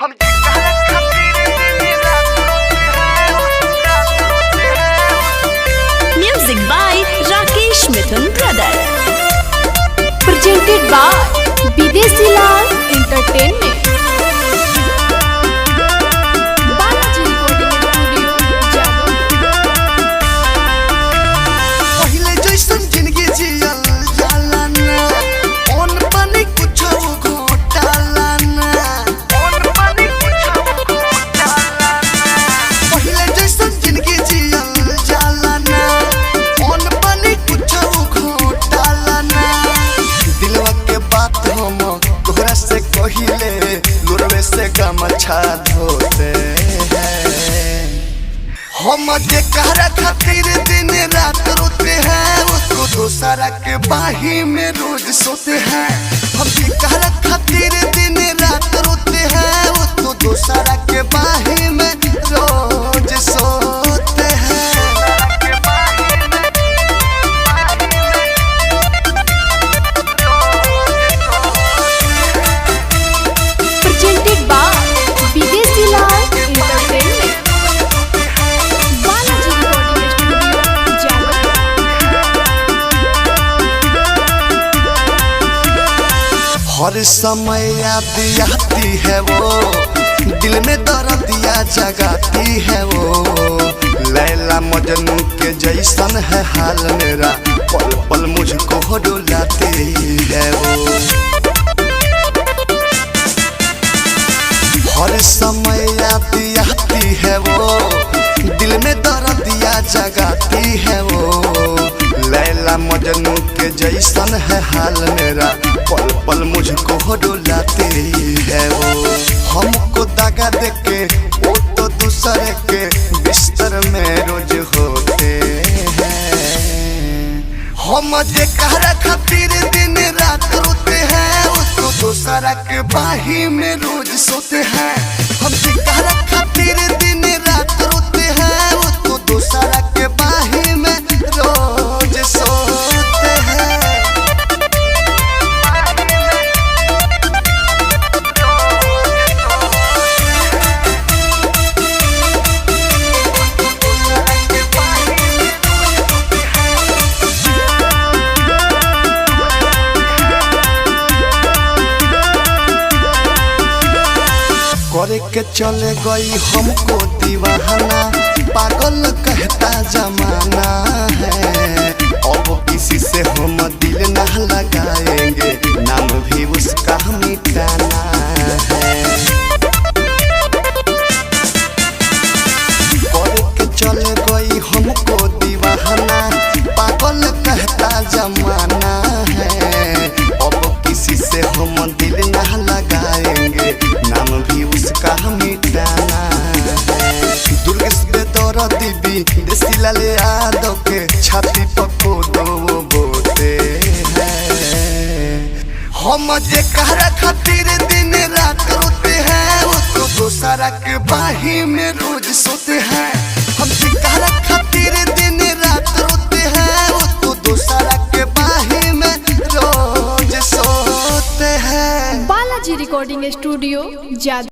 हम Music by Rakesh Mithun Brother. Presented by Bidesi Lal Entertainment. Balaji Recording Studio, Jadavpur. पहिले जैसन जिंदगी जियल जाला ना, ओन पानी कुछो घोटाला ना, ओन पानी कुछो घोटाला ना। पहिले जैसन जिंदगी जियल जाला ना, ओन पानी कुछो घोटाला ना। दिलवा के बात हम तोहरा से कहिले, लोरवे से गमछा धोते हैं। हम जेकरा खातिर दिन रात रोते हैं, उसको दूसरा के बाही में रोज सोते हैं। हम जेकरा खातिर दिन रात रोते हैं, उसको दूसरा के बाही में रोज सोते हैं। Presented by Bidesi Lal Entertainment. Balaji Recording Studio, Jadavpur. हर समय याद आती है वो, दिल में दर्दिया जगाती है वो। लैला मजनू के जैसन है हाल मेरा, पल पल मुझको रुलाती है वो। हर समय याद आती है वो, दिल में दर्दिया जगाती है वो। लैला मजनू के जैसन है हाल मेरा, पल पल मुझको रुलाती है वो। हमको दगा देके वो तो दूसरे के बिस्तर में रोज होते हैं। हम जेकरा खातिर दिन रात रोते हैं, उसको दूसरा के बाही में रोज सोते हैं। हम जेकरा खातिर दिन रात रोते हैं, उसको दूसरा के बाही में रोज सोते हैं। करे के चले गई हमको दीवाना, पागल कहता जमाना है। अब किसी से हम दिल ना लगाएंगे, नाम भी उसका मिटाना है। करे के चले गई हमको दीवाना, पागल कहता जमाना है। अब किसी से हम दिल ना लगाएंगे, नाम भी उसका मिटाना है। दुर्गेश बेदर दीदी देसी लाल यादव के छाती पको दो बोते हैं। हम जेकरा खातिर दिन रात रोते हैं, उसको दूसरा के बाही में रोज सोते हैं। हम जेकरा खातिर दिन रात रोते हैं, उसको दूसरा के बाही में रोज सोते हैं। Balaji Recording Studio, Jadavpur.